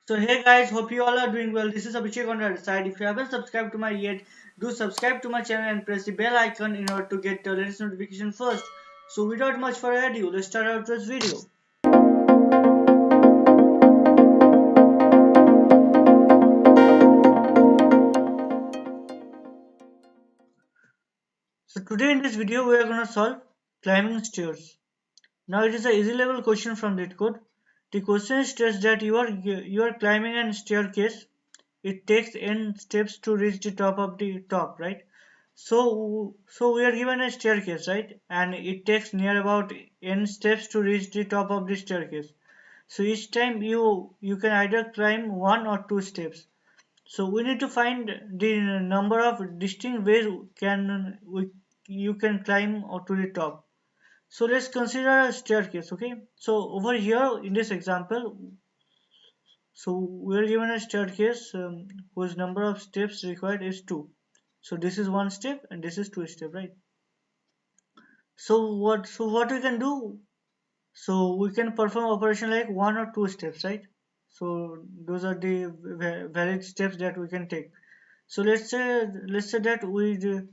So hey guys, hope you all are doing well. This is Abhishek on the other side. If you haven't subscribed to my yet, do subscribe to my channel and press the bell icon in order to get the latest notification first. So without much further ado, let's start out this video. So today in this video we are gonna solve climbing stairs. Now it is an easy level question from LeetCode. The question states that you are climbing a staircase. It takes n steps to reach the top of the top, right? So we are given a staircase, right? And it takes near about n steps to reach the top of the staircase. So each time you can either climb one or two steps. So we need to find the number of distinct ways you can climb or to the top. So let's consider a staircase, okay? So over here in this example, so we are given a staircase whose number of steps required is 2. So this is one step and this is two step, right? So what we can do? So we can perform operation like one or two steps, right? So those are the valid steps that we can take. So let's say that we do-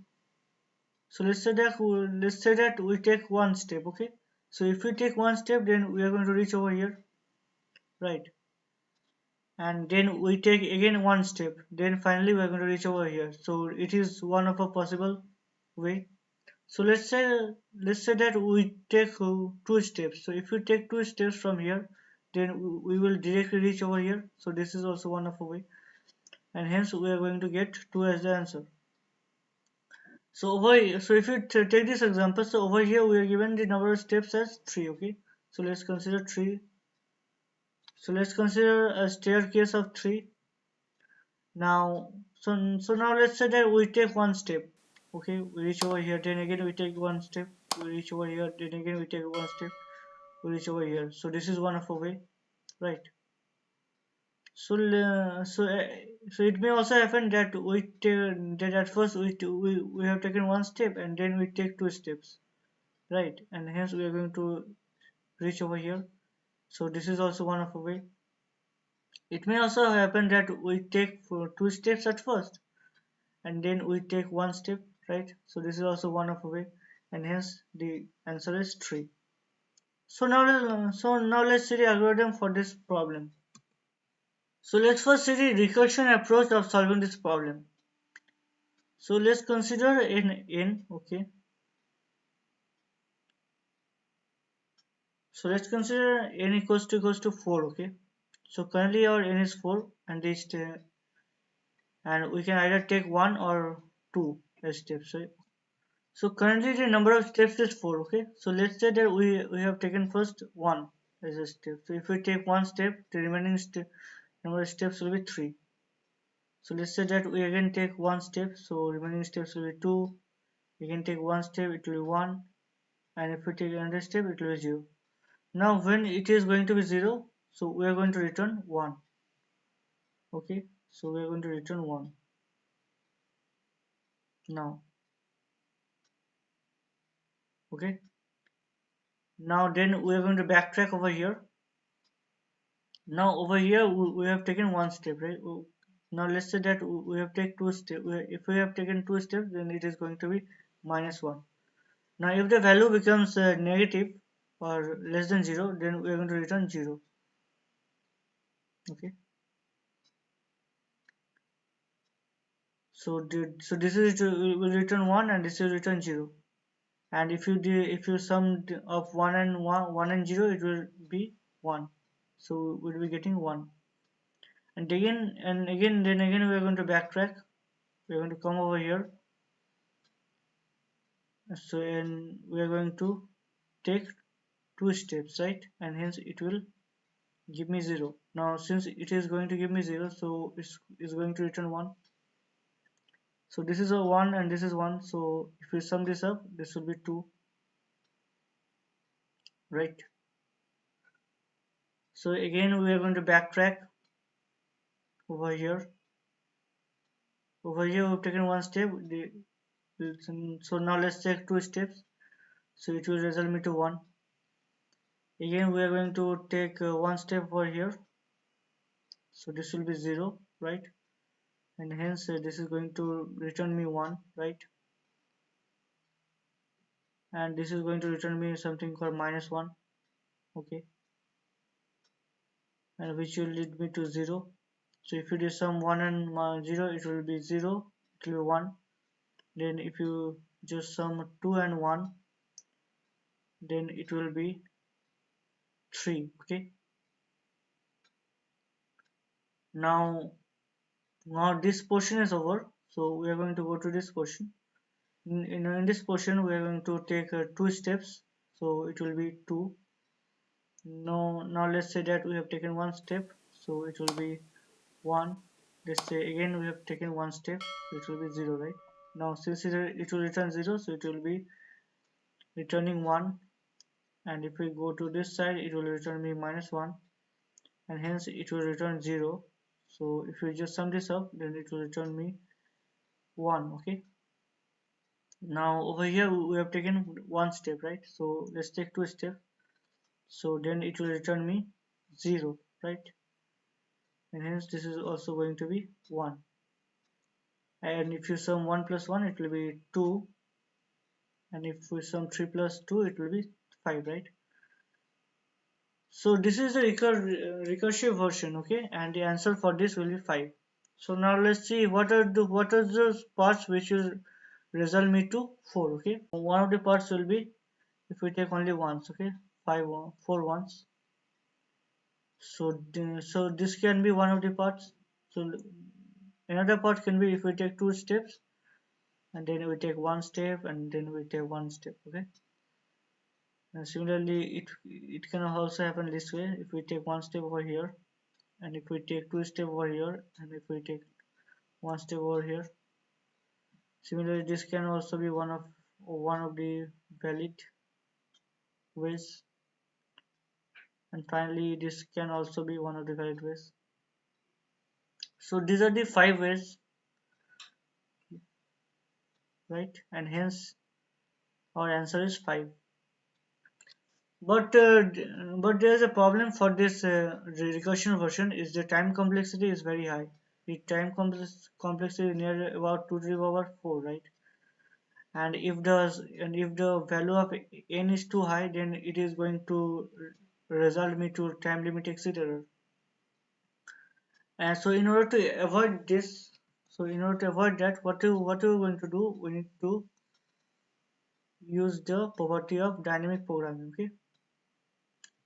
so let's say that we take one step, okay? So if we take one step, then we are going to reach over here, right? And then we take again one step, then finally we are going to reach over here. So it is one of a possible way. So let's say that we take two steps. So if we take two steps from here, then we will directly reach over here. So this is also one of a way, and hence we are going to get 2 as the answer. So if you take this example, so over here we are given the number of steps as 3, okay? So let's consider 3. So let's consider a staircase of 3. Now, so now let's say that we take one step. Okay, we reach over here, then again we take one step. We reach over here, then again we take one step. We reach over here. So this is one of a way, right? So it may also happen that that at first we have taken one step and then we take two steps, right? And hence we are going to reach over here. So this is also one of a way. It may also happen that we take for two steps at first and then we take one step, right? So this is also one of a way, and hence the answer is 3. So now let's see the algorithm for this problem. So let's first see the recursion approach of solving this problem. So let's consider n, okay? So let's consider n equals to 4, okay? So currently our n is 4 and we can either take one or two as steps, right? So currently the number of steps is 4, okay? So let's say that we have taken first 1 as a step. So if we take one step, the remaining number of steps will be 3. So let's say that we again take one step, so remaining steps will be 2. We can take one step, it will be 1. And if we take another step, it will be 0. Now when it is going to be 0, so we are going to return 1. Okay, so we are going to return 1. Now, okay. Now then we are going to backtrack over here. Now over here we have taken one step, right? Now let's say that we have taken two steps. If we have taken two steps, then it is going to be -1. Now if the value becomes negative or less than 0, then we are going to return 0. Okay. So this is will return 1 and this will return 0. And if you sum of 1 and 0, it will be 1. So we'll be getting 1. And again we are going to backtrack. We are going to come over here. So and we are going to take two steps, right? And hence it will give me 0. Now since it is going to give me 0, so it's going to return 1. So this is a 1 and this is 1. So if we sum this up, this will be 2, right? So again we are going to backtrack over here. Over here we've taken one step. So now let's take two steps. So it will result me to 1. Again we are going to take one step over here. so this will be 0, right? And hence this is going to return me 1, right? And this is going to return me something called -1, okay? And which will lead me to 0. So if you do sum 1 and 0, it will be 0, it will be 1. Then if you just sum 2 and 1, then it will be 3, okay? Now, this portion is over, so we are going to go to this portion. In this portion, we are going to take 2 steps, so it will be 2. Now let's say that we have taken 1 step, so it will be 1. Let's say again we have taken 1 step, so it will be 0, right? Now since it will return 0, so it will be returning 1, and if we go to this side, it will return me -1, and hence it will return 0. So if we just sum this up, then it will return me 1, okay? Now over here we have taken 1 step, right? So let's take 2 steps, so then it will return me 0, right? And hence this is also going to be 1. And if you sum 1 plus 1, it will be 2, and if we sum 3 plus 2, it will be 5, right? So this is the recursive version, okay? And the answer for this will be 5. So now let's see what are the parts which will result me to 4, okay? One of the parts will be if we take only ones, okay? 4 ones. So this can be one of the parts. So another part can be if we take 2 steps, and then we take 1 step, and then we take 1 step, okay? And similarly, it can also happen this way. If we take 1 step over here, and if we take 2 step over here, and if we take 1 step over here, similarly this can also be one of the valid ways. And finally, this can also be one of the valid ways. So these are the 5 ways, right? And hence our answer is 5. But there is a problem for this recursion version is the time complexity is very high. The time complexity is near about 2 to the power 4, right? And if the value of n is too high, then it is going to result me to time limit exit error. And so in order to avoid this, so in order to avoid that, what are we going to do? We need to use the property of dynamic programming. Okay.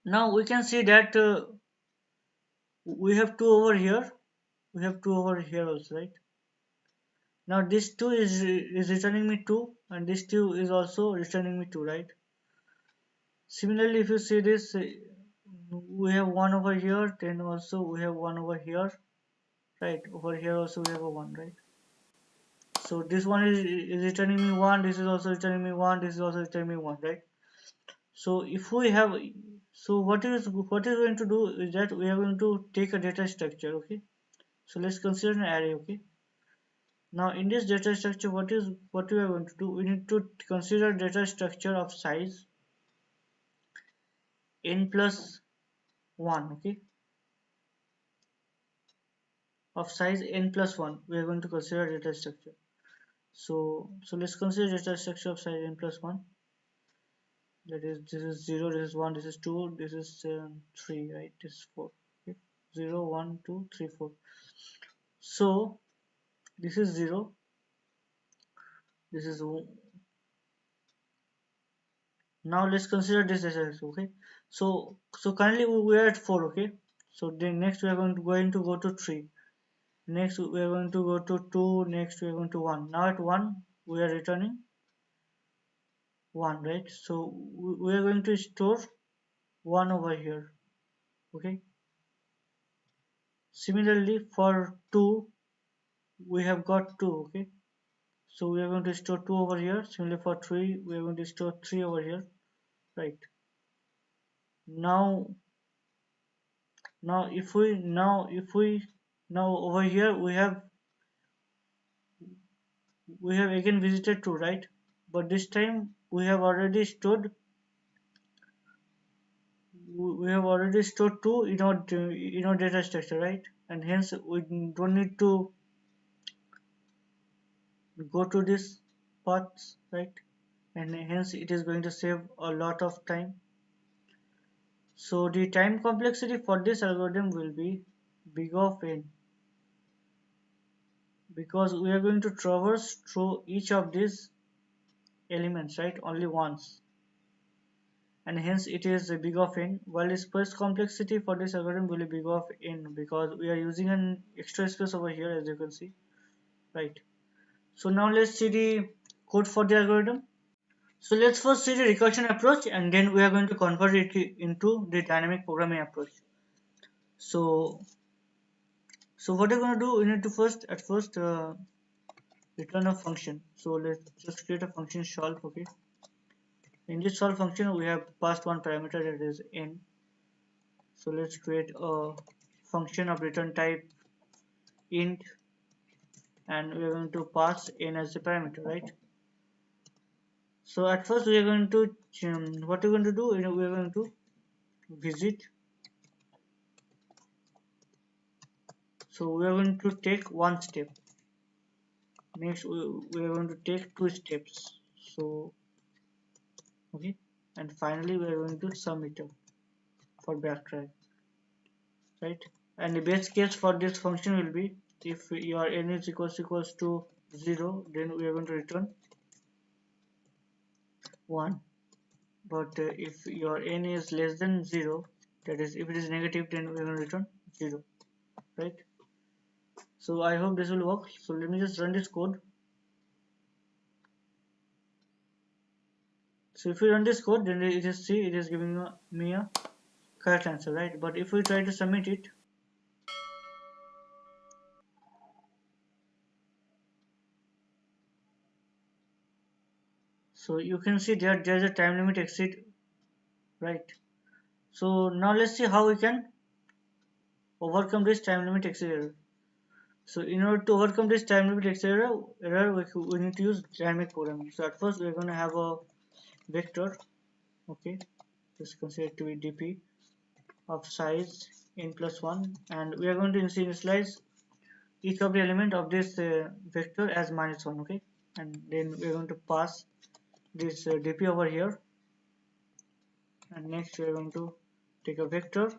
Now we can see that we have 2 over here. We have 2 over here also, right? Now this 2 is returning me 2, and this 2 is also returning me 2, right? Similarly, if you see this, we have 1 over here, then also we have 1 over here, right? Over here also we have a 1, right? So this one is returning me 1, this is also returning me 1, this is also returning me 1, right? So if we have, so what is going to do is that we are going to take a data structure, okay? So let's consider an array, okay? Now in this data structure, what we are going to do? We need to consider data structure of size n plus 1, okay? Of size n plus 1, we are going to consider data structure. So let's consider data structure of size n plus 1. That is, this is 0, this is 1, this is 2, this is 3, right? This is 4. Okay? 0, 1, 2, 3, 4. So this is 0, this is 1. Now let's consider this as okay. So currently we are at 4, okay? So then next we are going to go to 3. Next we are going to go to 2, next we are going to 1. Now at 1 we are returning 1, right? So we are going to store 1 over here, okay? Similarly for 2 we have got 2, okay? So we are going to store 2 over here. Similarly for 3 we are going to store 3 over here, right? Now now over here we have again visited 2, right? But this time we have already stored we have already stored 2 in our data structure, right? And hence we don't need to go to this path, right? And hence it is going to save a lot of time. So the time complexity for this algorithm will be big of n, because we are going to traverse through each of these elements, right, only once, and hence it is a big of n, while the space complexity for this algorithm will be big of n because we are using an extra space over here, as you can see, right? So now let's see the code for the algorithm. So let's first see the recursion approach, and then we are going to convert it into the dynamic programming approach. So what we're going to do, we need to first return a function. So let's just create a function solve. Okay, in this solve function we have passed one parameter, that is n. So let's create a function of return type int, and we are going to pass n as the parameter, right? So at first we are going to what we're going to do, we are going to visit. So we are going to take one step. Next we are going to take 2 steps. So okay, and finally we are going to sum it up for backtrack, right? And the best case for this function will be if your n is equals to 0, then we are going to return 1. But if your n is less than 0, that is if it is negative, then we are going to return 0, right? So I hope this will work. So let me just run this code. So if we run this code, then it is giving me a correct answer, right? But if we try to submit it, so you can see there's a time limit exceed, right? So now let's see how we can overcome this time limit exceed error. So in order to overcome this time limit exceed error, we need to use dynamic programming. So at first we're going to have a vector, okay, just consider it to be dp of size n plus 1, and we are going to initialize each of the element of this vector as -1, okay, and then we are going to pass this dp over here, and next we are going to take a vector,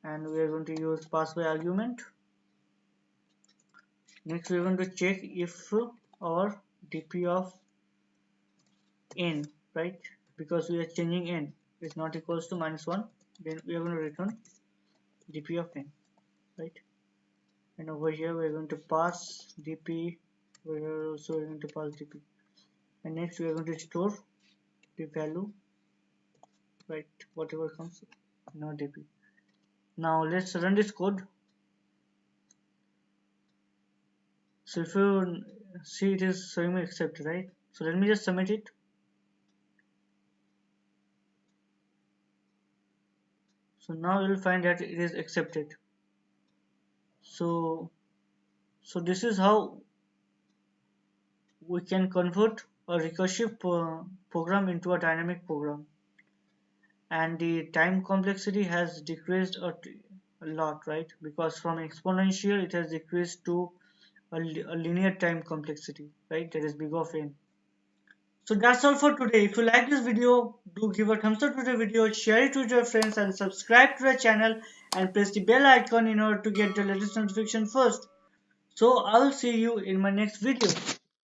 and we are going to use pass by argument. Next we are going to check if our dp of n, right, because we are changing n is not equals to -1, then we are going to return dp of n, right? And over here we are going to pass dp, we are also going to pass dp, and next we are going to store the value, right, whatever comes, not dp. Now let's run this code. So if you see, it is showing me accept, right? So let me just submit it. So now you will find that it is accepted. So this is how we can convert a recursive program into a dynamic program, and the time complexity has decreased a lot, right? Because from exponential it has decreased to a linear time complexity, right? That is big of n. So that's all for today. If you like this video, do give a thumbs up to the video, share it with your friends, and subscribe to the channel and press the bell icon in order to get the latest notification first. So I'll see you in my next video.